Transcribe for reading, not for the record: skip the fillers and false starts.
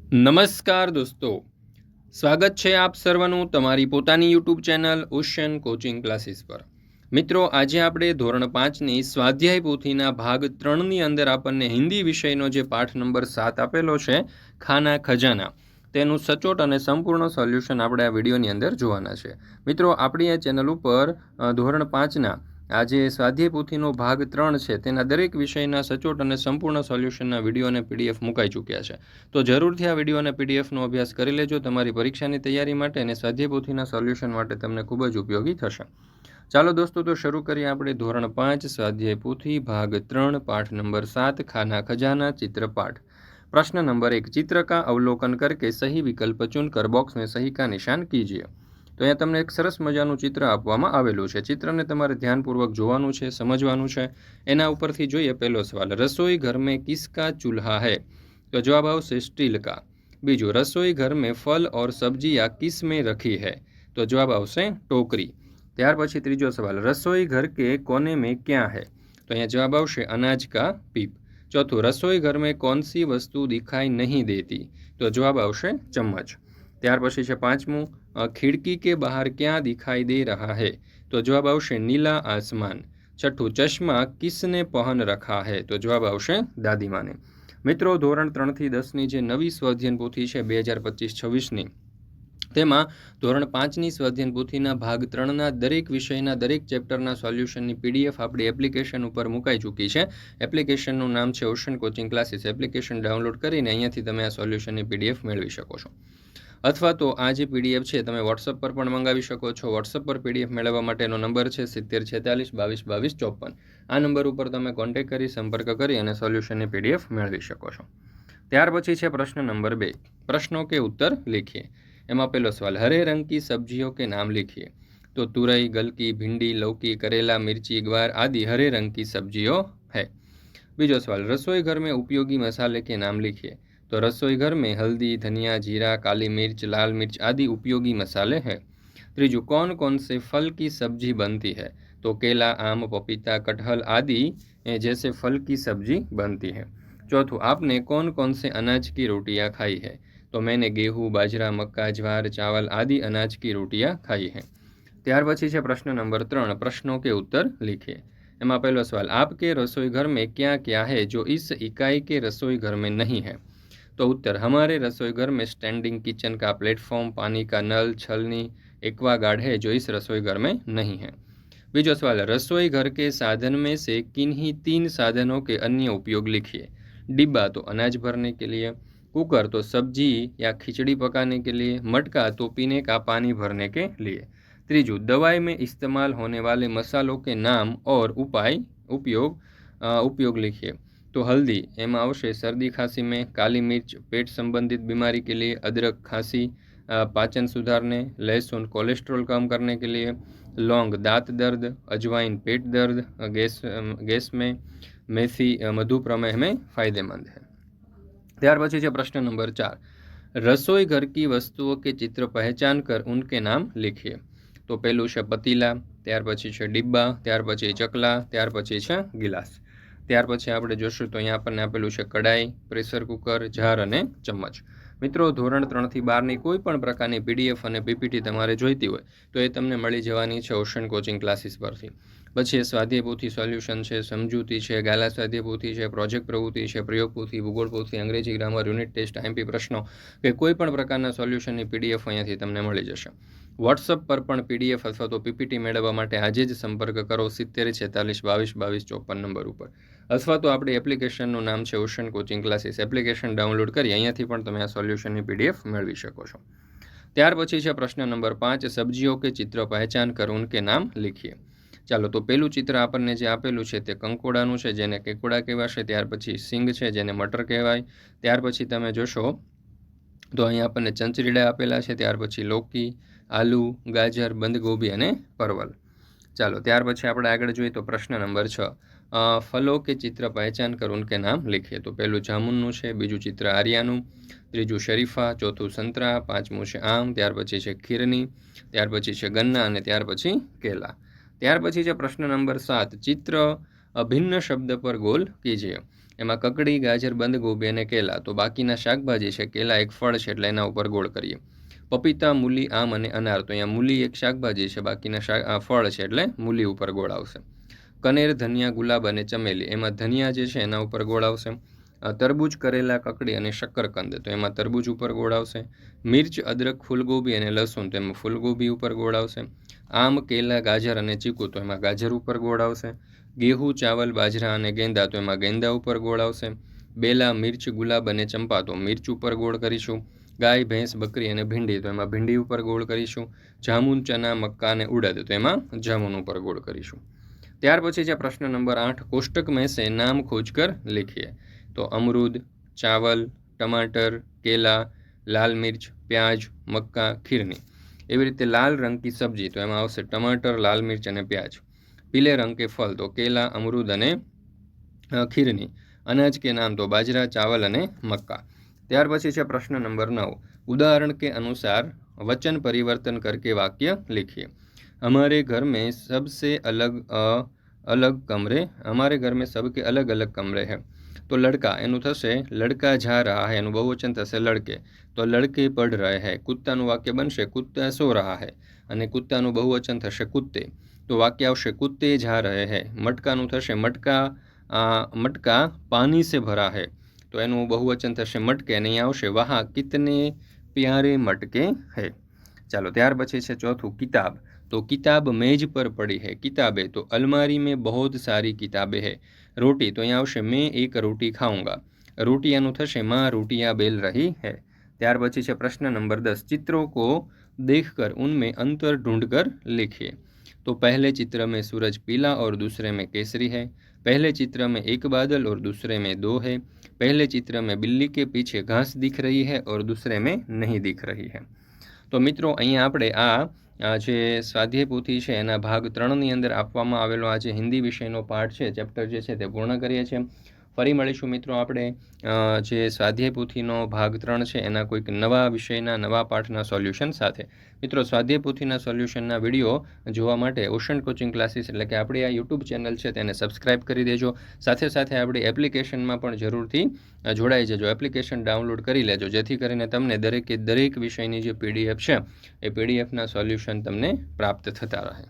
નમસ્કાર દોસ્તો, સ્વાગત છે આપ સર્વનું તમારી પોતાની YouTube channel ocean coaching classes પર। મિત્રો, આજે આપણે ધોરણ 5ની સ્વાધ્યાય પોથીના ભાગ 3ની અંદર આપણને હિન્દી વિષયનો જે પાઠ નંબર 7 આપેલો છે, ખાના ખજાના, તેનું સચોટ અને સંપૂર્ણ સોલ્યુશન આપણે આ વિડીયોની અંદર જોવાના છે। મિત્રો, આપણી આ ચેનલ ઉપર ધોરણ 5ના આજે સ્વાધ્યાય પોથીનો ભાગ 3 છે તેના દરેક વિષયના સચોટ અને સંપૂર્ણ સોલ્યુશનના વિડીયો અને પીડીએફ મુકાઈ ચૂક્યા છે। તો જરૂરથી આ વિડીયો અને પીડીએફનો અભ્યાસ કરી લેજો તમારી પરીક્ષાની તૈયારી માટે અને સ્વાધ્યાય પોથીના સોલ્યુશન માટે તમને ખૂબ જ ઉપયોગી થશે। ચાલો દોસ્તો, તો શરૂ કરીએ આપણે ધોરણ 5 સ્વાધ્યાય પોથી ભાગ 3 પાઠ नंबर 7 खाना खजाना चित्रपाठ। प्रश्न नंबर 1, चित्र का अवलोकन करके सही विकल्प चुनकर बॉक्स में सही का निशान कीजिए। तो અહીંયા તમને એક સરસ મજાનું ચિત્ર આપવામાં આવેલું છે। ચિત્રને તમારે ધ્યાનપૂર્વક જોવાનું છે, સમજવાનું છે। એના ઉપરથી જોઈએ પહેલો સવાલ, રસોઈ ઘર में किसका चूल्हा है? तो जवाब आवशे स्टील का। बीजू, रसोई घर में फल और सब्जियां किस में रखी है? तो जवाब आवशे टोकरी। त्यार पछी त्रीजो सवाल, रसोई घर के कोने में क्या है? तो अहींया जवाब आवशे अनाज का पीप। चौथुं, रसोई घर में कौन सी वस्तु दिखाई नहीं देती? तो जवाब आवशे चम्मच। त्यार पछी छे पांचमું, खिड़की के बाहर क्या दिखाई दे रहा है? तो जवाब आवशे नीला आसमान। छठ्ठું, चश्मा किसने पहन रखा है? तो जवाब आवशे दादी माँ ने। મિત્રો, ધોરણ 3થી 10ની જે નવી સ્વાધ્યાયન પોથી છે 2025-26ની, તેમાં ધોરણ 5ની સ્વાધ્યાયન પોથીના ભાગ 3ના દરેક વિષયના દરેક ચેપ્ટરના સોલ્યુશનની પીડીએફ આપણી એપ્લિકેશન ઉપર મુકાઈ ચૂકી છે। એપ્લિકેશનનું નામ છે ocean coaching classes. Application download કરીને અહીંયાથી તમે આ સોલ્યુશનની પીડીએફ મેળવી શકો છો। અથવા તો આ જે પીડીએફ છે તમે વોટ્સઅપ પર પણ મંગાવી શકો છો। વોટ્સઅપ પર પીડીએફ મેળવવા માટેનો નંબર છે 7046222254। આ નંબર ઉપર તમે કોન્ટેક્ટ કરી સંપર્ક કરી અને સોલ્યુશનની પીડીએફ મેળવી શકો છો। ત્યાર પછી છે પ્રશ્ન નંબર 2, प्रश्नों के उत्तर लिखिए। એમાં પહેલો સવાલ, हरे रंग की सब्जियों के नाम लिखिए। तो तुरई, गलकी, भिंडी, लौकी, करेला, मिर्ची, ग्वार आदि हरे रंग की सब्जियों है। बीजो सवाल, रसोई घर में उपयोगी मसाले के नाम लिखिए। तो रसोई घर में हल्दी, धनिया, जीरा, काली मिर्च, लाल मिर्च आदि उपयोगी मसाले हैं। त्रीजू, कौन कौन से फल की सब्जी बनती है? तो केला, आम, पपीता, कटहल आदि जैसे फल की सब्जी बनती है। चौथुं, आपने कौन कौन से अनाज की रोटियां खाई है? तो मैंने गेहूँ, बाजरा, मक्का, ज्वार, चावल आदि अनाज की रोटियां खाई है। ત્યાર પછી છે પ્રશ્ન નંબર 3, प्रश्नों के उत्तर लिखिए। એમાં પહેલો સવાલ, आपके रसोई घर में क्या क्या है जो इस इकाई के रसोई घर में नहीं है? तो उत्तर, हमारे रसोई घर में स्टैंडिंग किचन का प्लेटफॉर्म, पानी का नल, छलनी, एक्वागार्ड है जो इस रसोई घर में नहीं है। बीजो सवाल, रसोई घर के साधन में से किन्हीं 3 साधनों के अन्य उपयोग लिखिए। डिब्बा तो अनाज भरने के लिए, कुकर तो सब्जी या खिचड़ी पकाने के लिए, मटका तो पीने का पानी भरने के लिए। त्रीजू, दवाई में इस्तेमाल होने वाले मसालों के नाम और उपयोग लिखिए। तो हल्दी एમાં આવશે सर्दी खांसी में, काली मिर्च पेट संबंधित बीमारी के लिए, अदरक खांसी पाचन सुधारने, लहसुन कोलेस्ट्रॉल कम करने के लिए, लौंग दांत दर्द, अजवाइन पेट दर्द गैस में, मेथी मधुप्रमेह में फ़ायदेमंद है। ત્યાર પછી છે પ્રશ્ન નંબર 4, रसोई घर की वस्तुओं के चित्र पहचान कर उनके नाम लिखिए। तो પહેલું છે પતીલા, ત્યાર પછી છે ડિબ્બા, ત્યાર પછી ચકલા, ત્યાર પછી છે ગિલાસ। ત્યાર પછી આપણે જોશું તો અહીંયા આપણને આપેલું છે કડાઈ, પ્રેશર કુકર, જાર અને ચમચ। મિત્રો, ધોરણ 3થી 12ની કોઈ પણ પ્રકારની પીડીએફ અને પીપીટી તમારે જોઈતી હોય તો એ તમને મળી જવાની છે ઓશન કોચિંગ ક્લાસીસ પરથી। પછી સ્વાધ્યાય પોથી સોલ્યુશન છે, સમજૂતી છે, ગાલા સ્વાધ્યાય પોથી છે, પ્રોજેક્ટ પ્રવૃત્તિ છે, પ્રયોગ પોથી, ભૂગોળ પોથી, અંગ્રેજી ગ્રામર, યુનિટ ટેસ્ટ, આઈએમપી પ્રશ્નો કે કોઈ પણ પ્રકારના સોલ્યુશનની પીડીએફ અહીંયાથી તમને મળી જશે। વોટ્સઅપ પર પણ પીડીએફ અથવા તો પીપીટી મેળવવા માટે આજે જ સંપર્ક કરો 7046222254 નંબર ઉપર। અથવા તો આપણી એપ્લિકેશનનું નામ છે ocean coaching classes. Application download કરી અહીંયાથી પણ તમે આ સોલ્યુશનની પીડીએફ મેળવી શકો છો। ત્યાર પછી છે પ્રશ્ન નંબર 5, સબ્જીઓ કે ચિત્ર પહેચાન कर उनके नाम लिखिए। ચાલો, તો પહેલું ચિત્ર આપણને જે આપેલું છે તે કંકોડાનું છે જેને કેકુડા કહેવાશે। ત્યાર પછી સિંગ છે જેને મટર કહેવાય। ત્યાર પછી તમે જોશો તો અહીંયા આપણને ચંચરીડા આપેલા છે। ત્યાર પછી લૌકી, આલુ, ગાજર, બંધગોભી અને પરવલ। ચાલો, ત્યાર પછી આપણે આગળ જોઈએ તો પ્રશ્ન નંબર 6, ફલો કે ચિત્ર પહેચાન कर उनके नाम लिखिए। तो પહેલું જામુનનું છે, બીજું ચિત્ર આર્યાનું, ત્રીજું શરીફા, ચોથું સંતરા, પાંચમું છે આમ, ત્યાર પછી છે ખીરની, ત્યાર પછી છે ગન્ના અને ત્યાર પછી કેલા। ત્યાર પછી છે પ્રશ્ન નંબર 7, चित्र भिन्न शब्द पर गोल कीजिए। એમાં કકડી, ગાજર, બંધગોભી અને કેલા. તો બાકીના શાકભાજી છે, કેલા એક ફળ છે એટલે એના ઉપર ગોળ કરીએ. પપીતા, મૂલી, આમ અને અનાર. તો અહીંયા મૂલી એક શાકભાજી છે, બાકીના ફળ છે એટલે મૂલી ઉપર ગોળ આવશે. કનેર, ધનિયા, ગુલાબ અને ચમેલી. એમાં ધનિયા જે છે એના ઉપર ગોળ આવશે. તરબૂચ, કરેલા, કકડી અને શક્કરકંદ. તો એમાં તરબૂચ ઉપર ગોળ આવશે. મિર્ચ, અદરક, ફૂલગોબી અને લસણ. તો એમાં ફૂલગોબી ઉપર ગોળ આવશે. આમ, કેલા, ગાજર અને ચીકુ. તો એમાં ગાજર ઉપર ગોળ આવશે. ગેહું, ચાવલ, બાજરા અને ગેંદા. તો એમાં ગેંદા ઉપર ગોળ આવશે. બેલા, મિર્ચ, ગુલાબ અને ચંપા. તો મિર્ચ ઉપર ગોળ કરીશું. ગાય, ભેંસ, બકરી અને ભીંડી. તો એમાં ભીંડી ઉપર ગોળ કરીશું. જામુન, ચના, મક્કા અને ઉડદ. તો એમાં જામુન ઉપર ગોળ કરીશું. ત્યાર પછી છે પ્રશ્ન નંબર 8, कोष्टक में से नाम खोजकर लिखिए. तो अमरूद, चावल, टमाटर, केला, लाल मिर्च, प्याज, मक्का, खीरनी. एवी रीते लाल रंग की सब्जी. तो एमां आवशे टमाटर, लाल मिर्च अने प्याज. पीले रंग के फल. तो केला, अमरूद अने खीरनी. अनाज के नाम. तो बाजरा, चावल अने मक्का. ત્યાર પછી છે પ્રશ્ન નંબર 9, उदाहरण के अनुसार वचन परिवर्तन करके वाक्य लिखिए. हमारे घर में सबसे अलग कमरे. हमारे घर में सबके अलग अलग कमरे हैं. तो लड़का एनु थशे लड़का जा रहा है, एनु बहुवचन थशे लड़के. तो लड़के पढ़ रहे हैं. कुत्तानु वाक्य बनशे कुत्ता सो रहा है અને કુત્તાનું બહુવચન થશે કુત્તે. તો વાક્ય આવશે कुत्ते जा रहे हैं. મટકાનું થશે મટકા પાણી से भरा है. तो एनु बहुवचन थशे मटके અને અહીં આવશે वहाँ कितने प्यारे मटके है. चलो ત્યાર પછી છે ચોથું किताब. तो किताब मेज पर पड़ी है. किताबें. तो अलमारी में बहुत सारी किताबें हैं. रोटी. तो यहाँ આવશે मैं एक रोटी खाऊंगा. रोटियाનું થશે माँ रोटियाँ बेल रही है. ત્યાર પછી છે પ્રશ્न नंबर 10, चित्रों को देखकर उनमें अंतर ढूंढकर लिखिए. तो पहले चित्र में सूरज पीला और दूसरे में केसरी है. पहले चित्र में एक बादल और दूसरे में 2 है. पहले चित्र में बिल्ली के पीछे घास दिख रही है और दूसरे में नहीं दिख रही है. तो मित्रों અહીંયા આપણે આ જે સ્વાધ્યાય પોથી છે એના ભાગ 3ની અંદર આપવામાં આવેલો આ જે હિન્દી વિષયનો પાઠ છે, ચેપ્ટર જે છે તે પૂર્ણ કરીએ છીએ. ફરી મળીશું મિત્રો આપણે જે સ્વાધ્યાય પોથીનો ભાગ 3 છે એના કોઈક નવા વિષયના નવા પાઠના સોલ્યુશન સાથે. મિત્રો સ્વાધ્યાય પોથીના સોલ્યુશનના વિડીયો જોવા માટે ઓશન કોચિંગ ક્લાસીસ એટલે કે આપણી આ યુટ્યુબ ચેનલ છે તેને સબસ્ક્રાઇબ કરી દેજો. સાથે સાથે આપણી એપ્લિકેશનમાં પણ જરૂરથી જોડાઈ જજો. એપ્લિકેશન ડાઉનલોડ કરી લેજો જેથી કરીને તમને દરેક વિષયની જે PDF છે એ PDFના સોલ્યુશન તમને પ્રાપ્ત થતા રહે.